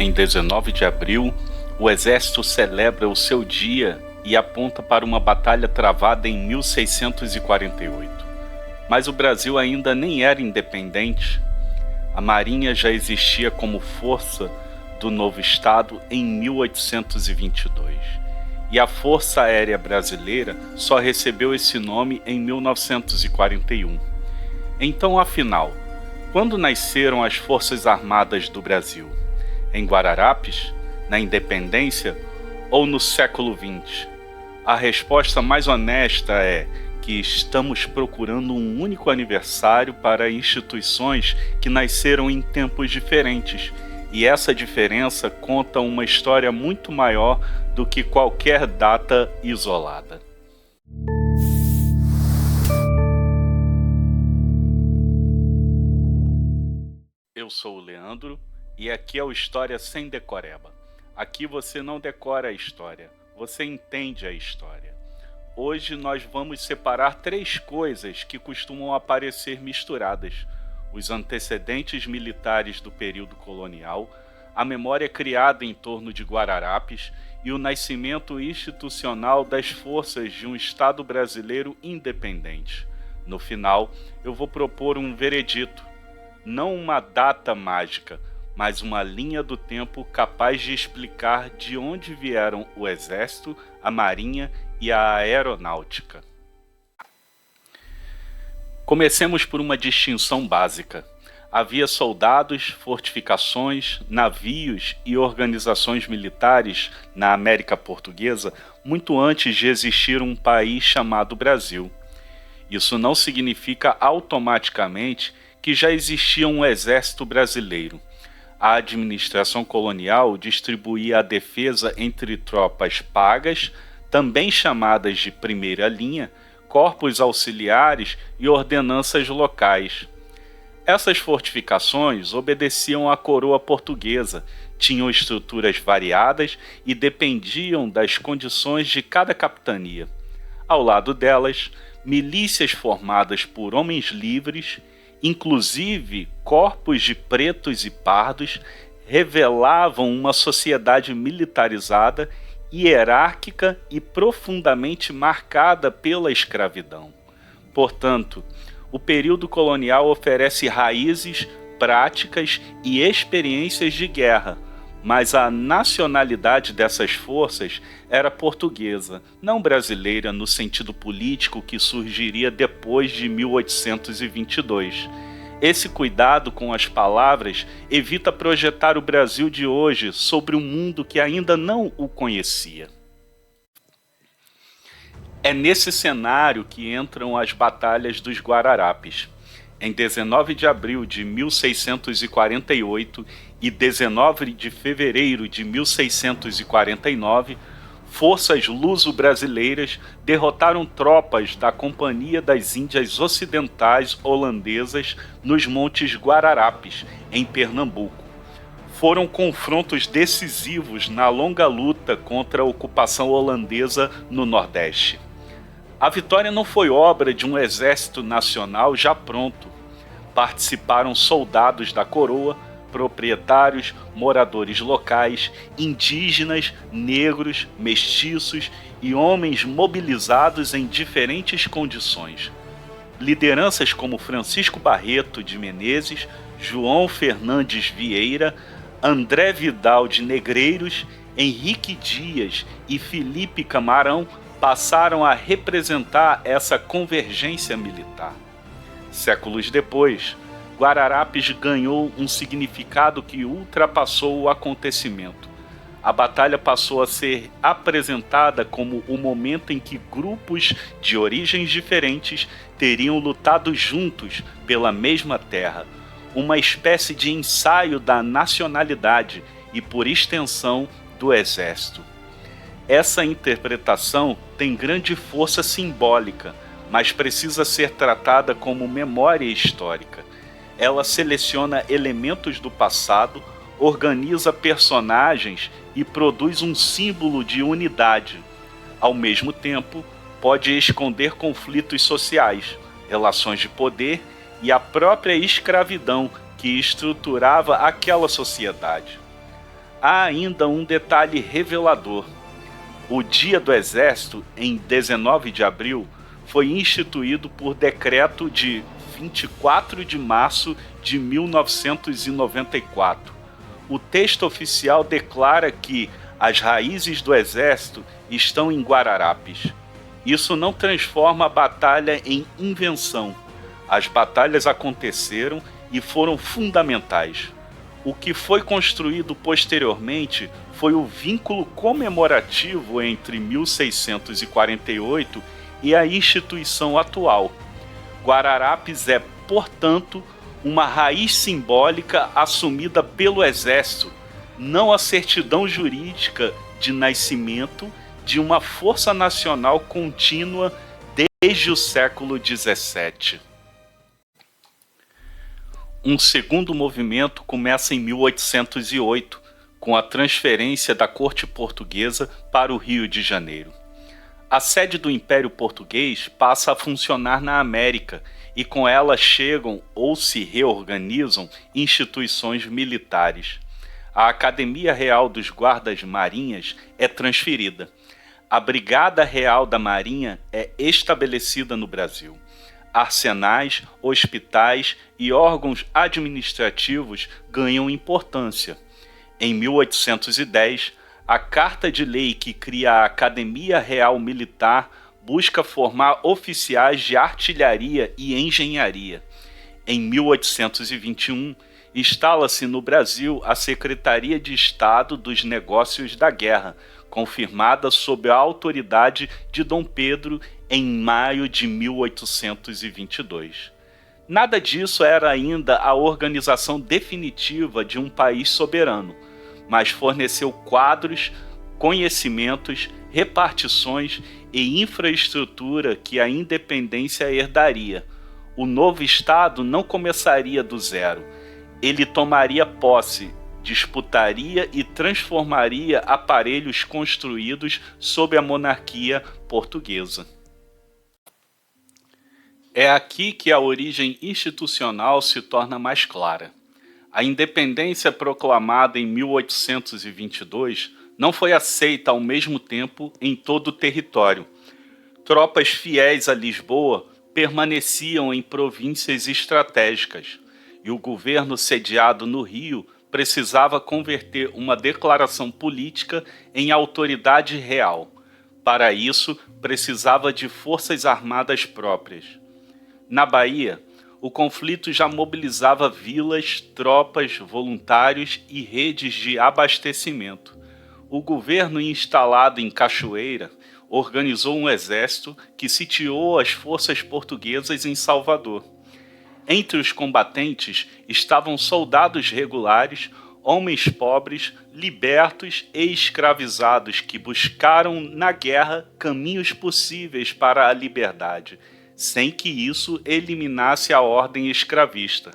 Em 19 de abril, o exército celebra o seu dia e aponta para uma batalha travada em 1648. Mas o Brasil ainda nem era independente. A Marinha já existia como força do novo Estado em 1822. E a Força Aérea Brasileira só recebeu esse nome em 1941. Então, afinal, quando nasceram as Forças Armadas do Brasil? Em Guararapes, na Independência ou no século XX? A resposta mais honesta é que estamos procurando um único aniversário para instituições que nasceram em tempos diferentes, e essa diferença conta uma história muito maior do que qualquer data isolada. Eu sou o Leandro e aqui é o História Sem Decoreba. Aqui você não decora a história, você entende a história. Hoje nós vamos separar 3 coisas que costumam aparecer misturadas: os antecedentes militares do período colonial, a memória criada em torno de Guararapes e o nascimento institucional das forças de um Estado brasileiro independente. No final, eu vou propor um veredito, não uma data mágica, mas uma linha do tempo capaz de explicar de onde vieram o Exército, a Marinha e a Aeronáutica. Comecemos por uma distinção básica. Havia soldados, fortificações, navios e organizações militares na América Portuguesa muito antes de existir um país chamado Brasil. Isso não significa automaticamente que já existia um exército brasileiro. A administração colonial distribuía a defesa entre tropas pagas, também chamadas de primeira linha, corpos auxiliares e ordenanças locais. Essas fortificações obedeciam à coroa portuguesa, tinham estruturas variadas e dependiam das condições de cada capitania. Ao lado delas, milícias formadas por homens livres, inclusive corpos de pretos e pardos, revelavam uma sociedade militarizada, hierárquica e profundamente marcada pela escravidão. Portanto, o período colonial oferece raízes, práticas e experiências de guerra, mas a nacionalidade dessas forças era portuguesa, não brasileira no sentido político que surgiria depois de 1822. Esse cuidado com as palavras evita projetar o Brasil de hoje sobre um mundo que ainda não o conhecia. É nesse cenário que entram as batalhas dos Guararapes. Em 19 de abril de 1648 e 19 de fevereiro de 1649, forças luso-brasileiras derrotaram tropas da Companhia das Índias Ocidentais holandesas nos Montes Guararapes, em Pernambuco. Foram confrontos decisivos na longa luta contra a ocupação holandesa no Nordeste. A vitória não foi obra de um exército nacional já pronto. Participaram soldados da coroa, proprietários, moradores locais, indígenas, negros, mestiços e homens mobilizados em diferentes condições. Lideranças como Francisco Barreto de Menezes, João Fernandes Vieira, André Vidal de Negreiros, Henrique Dias e Felipe Camarão passaram a representar essa convergência militar. Séculos depois, Guararapes ganhou um significado que ultrapassou o acontecimento. A batalha passou a ser apresentada como o momento em que grupos de origens diferentes teriam lutado juntos pela mesma terra, uma espécie de ensaio da nacionalidade e, por extensão, do exército. Essa interpretação tem grande força simbólica, mas precisa ser tratada como memória histórica. Ela seleciona elementos do passado, organiza personagens e produz um símbolo de unidade. Ao mesmo tempo, pode esconder conflitos sociais, relações de poder e a própria escravidão que estruturava aquela sociedade. Há ainda um detalhe revelador. O Dia do Exército, em 19 de abril, foi instituído por decreto de 24 de março de 1994. O texto oficial declara que as raízes do Exército estão em Guararapes. Isso não transforma a batalha em invenção. As batalhas aconteceram e foram fundamentais. O que foi construído posteriormente foi o vínculo comemorativo entre 1648 e a instituição atual. Guararapes é, portanto, uma raiz simbólica assumida pelo Exército, não a certidão jurídica de nascimento de uma força nacional contínua desde o século XVII. Um segundo movimento começa em 1808, com a transferência da corte portuguesa para o Rio de Janeiro. A sede do Império Português passa a funcionar na América e com ela chegam ou se reorganizam instituições militares. A Academia Real dos Guardas-Marinhas é transferida. A Brigada Real da Marinha é estabelecida no Brasil. Arsenais, hospitais e órgãos administrativos ganham importância. Em 1810, a Carta de Lei que cria a Academia Real Militar busca formar oficiais de artilharia e engenharia. Em 1821, instala-se no Brasil a Secretaria de Estado dos Negócios da Guerra, confirmada sob a autoridade de Dom Pedro em maio de 1822. Nada disso era ainda a organização definitiva de um país soberano, mas forneceu quadros, conhecimentos, repartições e infraestrutura que a independência herdaria. O novo Estado não começaria do zero. Ele tomaria posse, disputaria e transformaria aparelhos construídos sob a monarquia portuguesa. É aqui que a origem institucional se torna mais clara. A independência proclamada em 1822 não foi aceita ao mesmo tempo em todo o território. Tropas fiéis a Lisboa permaneciam em províncias estratégicas, e o governo sediado no Rio precisava converter uma declaração política em autoridade real. Para isso, precisava de forças armadas próprias. Na Bahia, o conflito já mobilizava vilas, tropas, voluntários e redes de abastecimento. O governo instalado em Cachoeira organizou um exército que sitiou as forças portuguesas em Salvador. Entre os combatentes estavam soldados regulares, homens pobres, libertos e escravizados que buscaram na guerra caminhos possíveis para a liberdade, sem que isso eliminasse a ordem escravista.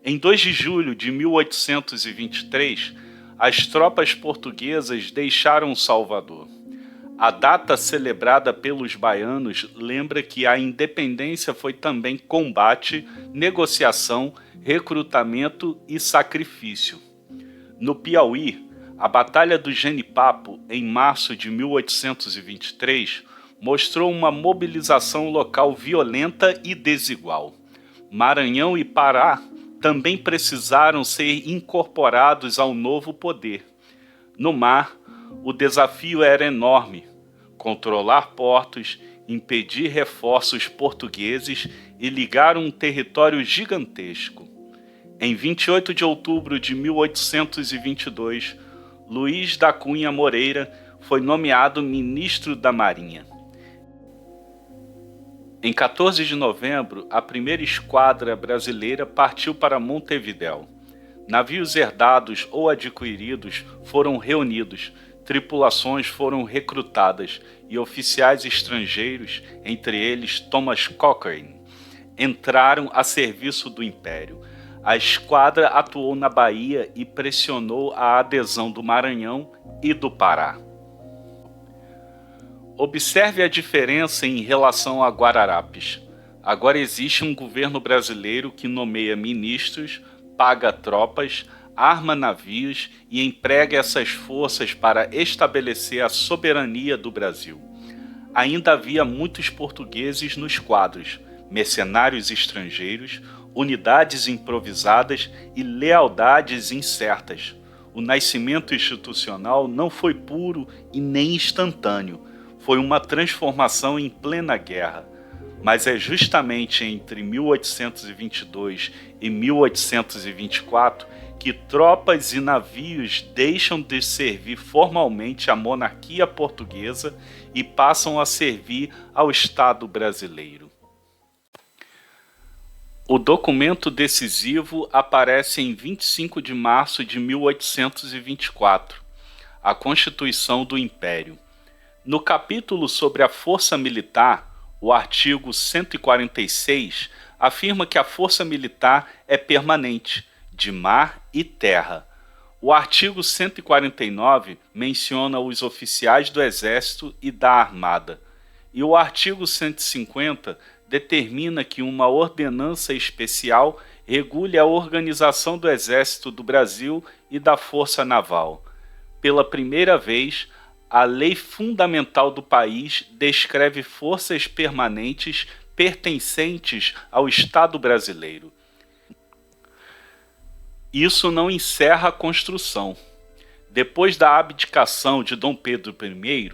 Em 2 de julho de 1823, as tropas portuguesas deixaram Salvador. A data celebrada pelos baianos lembra que a independência foi também combate, negociação, recrutamento e sacrifício. No Piauí, a Batalha do Genipapo, em março de 1823, mostrou uma mobilização local violenta e desigual. Maranhão e Pará também precisaram ser incorporados ao novo poder. No mar, o desafio era enorme: controlar portos, impedir reforços portugueses e ligar um território gigantesco. Em 28 de outubro de 1822, Luiz da Cunha Moreira foi nomeado ministro da Marinha. Em 14 de novembro, a primeira esquadra brasileira partiu para Montevidéu. Navios herdados ou adquiridos foram reunidos, tripulações foram recrutadas e oficiais estrangeiros, entre eles Thomas Cochrane, entraram a serviço do Império. A esquadra atuou na Bahia e pressionou a adesão do Maranhão e do Pará. Observe a diferença em relação a Guararapes. Agora existe um governo brasileiro que nomeia ministros, paga tropas, arma navios e emprega essas forças para estabelecer a soberania do Brasil. Ainda havia muitos portugueses nos quadros, mercenários estrangeiros, unidades improvisadas e lealdades incertas. O nascimento institucional não foi puro e nem instantâneo, foi uma transformação em plena guerra. Mas é justamente entre 1822 e 1824 que tropas e navios deixam de servir formalmente à monarquia portuguesa e passam a servir ao Estado brasileiro. O documento decisivo aparece em 25 de março de 1824, a Constituição do Império. No capítulo sobre a força militar, o artigo 146 afirma que a força militar é permanente, de mar e terra. O artigo 149 menciona os oficiais do Exército e da Armada. E o artigo 150 determina que uma ordenança especial regule a organização do Exército do Brasil e da Força Naval. Pela primeira vez, a lei fundamental do país descreve forças permanentes pertencentes ao Estado brasileiro. Isso não encerra a construção. Depois da abdicação de Dom Pedro I,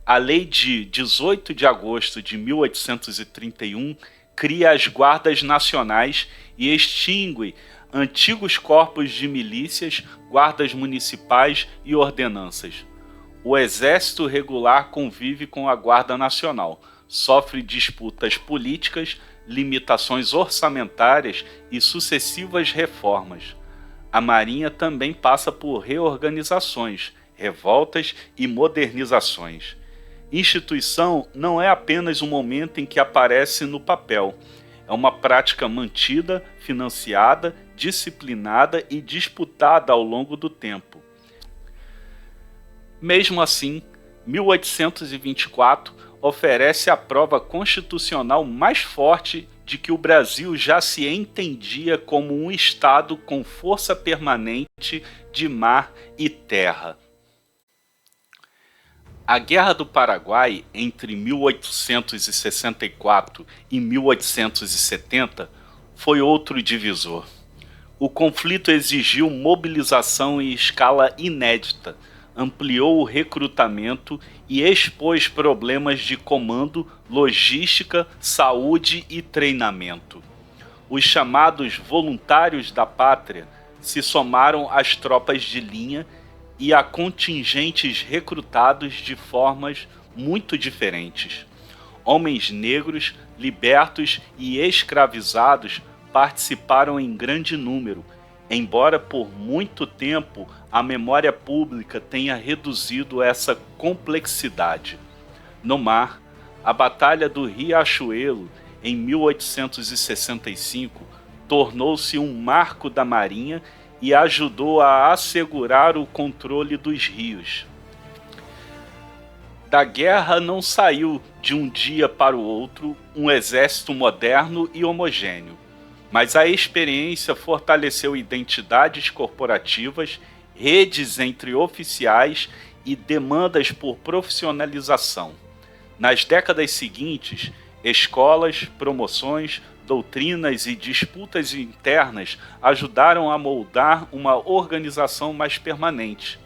a lei de 18 de agosto de 1831 cria as guardas nacionais e extingue antigos corpos de milícias, guardas municipais e ordenanças. O Exército Regular convive com a Guarda Nacional, sofre disputas políticas, limitações orçamentárias e sucessivas reformas. A Marinha também passa por reorganizações, revoltas e modernizações. Instituição não é apenas um momento em que aparece no papel. É uma prática mantida, financiada, disciplinada e disputada ao longo do tempo. Mesmo assim, 1824 oferece a prova constitucional mais forte de que o Brasil já se entendia como um Estado com força permanente de mar e terra. A Guerra do Paraguai, entre 1864 e 1870, foi outro divisor. O conflito exigiu mobilização em escala inédita, ampliou o recrutamento e expôs problemas de comando, logística, saúde e treinamento. Os chamados voluntários da pátria se somaram às tropas de linha e a contingentes recrutados de formas muito diferentes. Homens negros, libertos e escravizados participaram em grande número, embora por muito tempo a memória pública tenha reduzido essa complexidade. No mar, a Batalha do Riachuelo, em 1865, tornou-se um marco da Marinha e ajudou a assegurar o controle dos rios. Da guerra não saiu de um dia para o outro um exército moderno e homogêneo, mas a experiência fortaleceu identidades corporativas, redes entre oficiais e demandas por profissionalização. Nas décadas seguintes, escolas, promoções, doutrinas e disputas internas ajudaram a moldar uma organização mais permanente.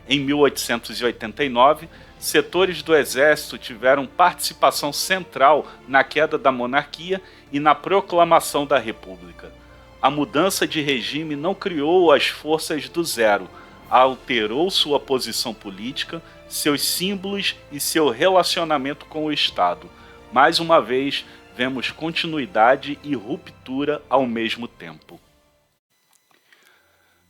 Em 1889, setores do exército tiveram participação central na queda da monarquia e na proclamação da República. A mudança de regime não criou as forças do zero, alterou sua posição política, seus símbolos e seu relacionamento com o Estado. Mais uma vez, vemos continuidade e ruptura ao mesmo tempo.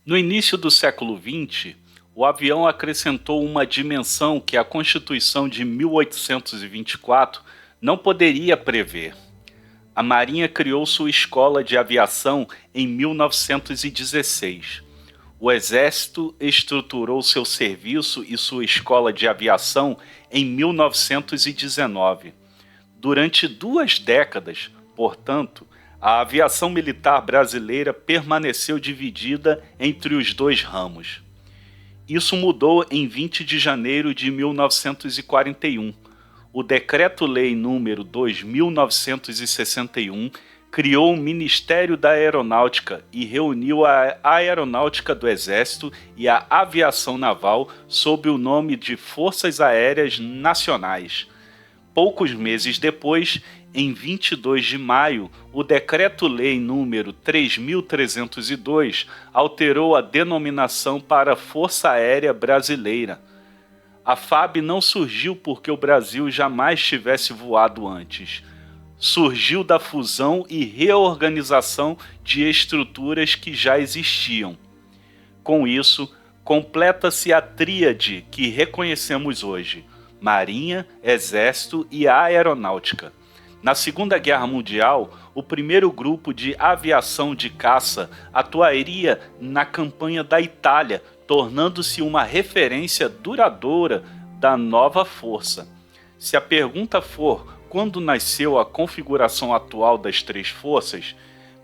No início do século XX, o avião acrescentou uma dimensão que a Constituição de 1824 não poderia prever. A Marinha criou sua escola de aviação em 1916. O Exército estruturou seu serviço e sua escola de aviação em 1919. Durante 2 décadas, portanto, A aviação militar brasileira permaneceu dividida entre os dois ramos. Isso mudou em 20 de janeiro de 1941. O Decreto-Lei número 2.961 criou o Ministério da Aeronáutica e reuniu a Aeronáutica do Exército e a Aviação Naval sob o nome de Forças Aéreas Nacionais. Poucos meses depois, em 22 de maio, o Decreto-Lei número 3.302 alterou a denominação para Força Aérea Brasileira. A FAB não surgiu porque o Brasil jamais tivesse voado antes. Surgiu da fusão e reorganização de estruturas que já existiam. Com isso, completa-se a tríade que reconhecemos hoje: Marinha, Exército e Aeronáutica. Na Segunda Guerra Mundial, o primeiro grupo de aviação de caça atuaria na campanha da Itália, tornando-se uma referência duradoura da nova força. Se a pergunta for quando nasceu a configuração atual das três forças,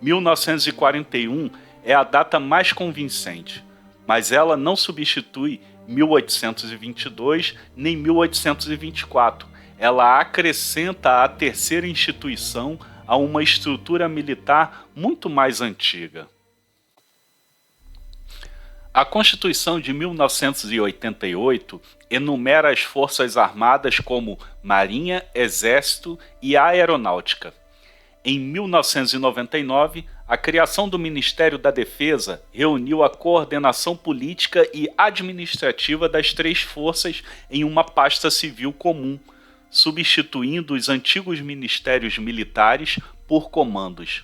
1941 é a data mais convincente, mas ela não substitui 1822 nem 1824. Ela acrescenta a terceira instituição a uma estrutura militar muito mais antiga. A Constituição de 1988 enumera as Forças Armadas como Marinha, Exército e Aeronáutica. Em 1999, a criação do Ministério da Defesa reuniu a coordenação política e administrativa das três forças em uma pasta civil comum, substituindo os antigos ministérios militares por comandos.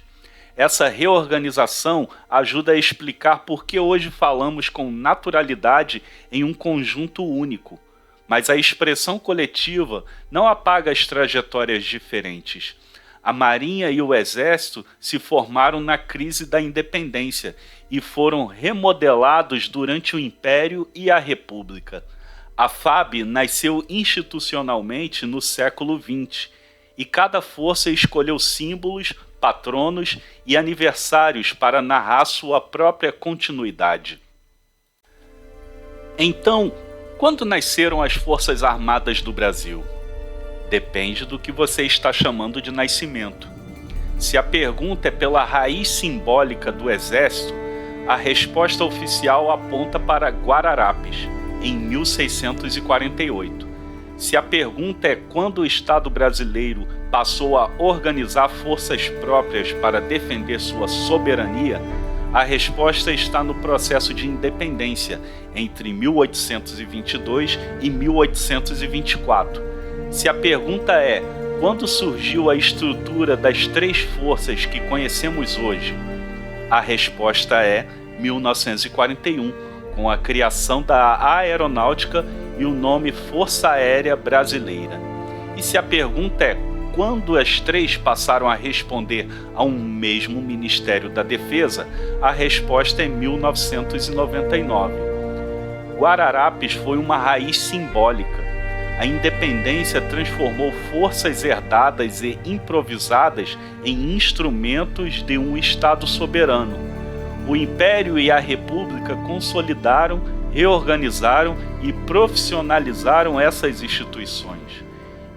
Essa reorganização ajuda a explicar por que hoje falamos com naturalidade em um conjunto único, mas a expressão coletiva não apaga as trajetórias diferentes. A Marinha e o Exército se formaram na crise da independência e foram remodelados durante o Império e a República. A FAB nasceu institucionalmente no século XX e cada força escolheu símbolos, patronos e aniversários para narrar sua própria continuidade. Então, quando nasceram as Forças Armadas do Brasil? Depende do que você está chamando de nascimento. Se a pergunta é pela raiz simbólica do Exército, a resposta oficial aponta para Guararapes, em 1648. Se a pergunta é quando o Estado brasileiro passou a organizar forças próprias para defender sua soberania, a resposta está no processo de independência entre 1822 e 1824. Se a pergunta é quando surgiu a estrutura das três forças que conhecemos hoje, a resposta é 1941, com a criação da Aeronáutica e o nome Força Aérea Brasileira. E se a pergunta é quando as três passaram a responder a um mesmo Ministério da Defesa, a resposta é 1999. Guararapes foi uma raiz simbólica. A independência transformou forças herdadas e improvisadas em instrumentos de um Estado soberano. O Império e a República consolidaram, reorganizaram e profissionalizaram essas instituições.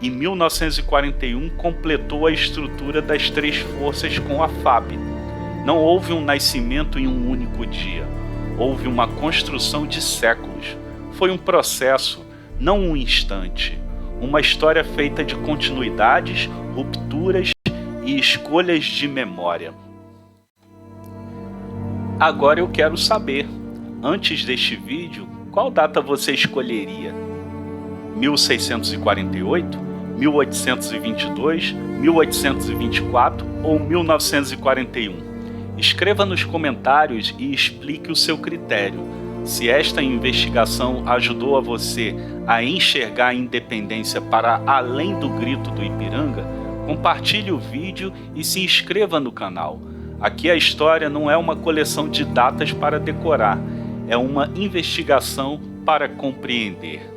Em 1941, completou a estrutura das três forças com a FAB. Não houve um nascimento em um único dia. Houve uma construção de séculos. Foi um processo, não um instante. Uma história feita de continuidades, rupturas e escolhas de memória. Agora eu quero saber, antes deste vídeo, qual data você escolheria? 1648, 1822, 1824 ou 1941? Escreva nos comentários e explique o seu critério. Se esta investigação ajudou a você a enxergar a independência para além do grito do Ipiranga, compartilhe o vídeo e se inscreva no canal. Aqui a história não é uma coleção de datas para decorar, é uma investigação para compreender.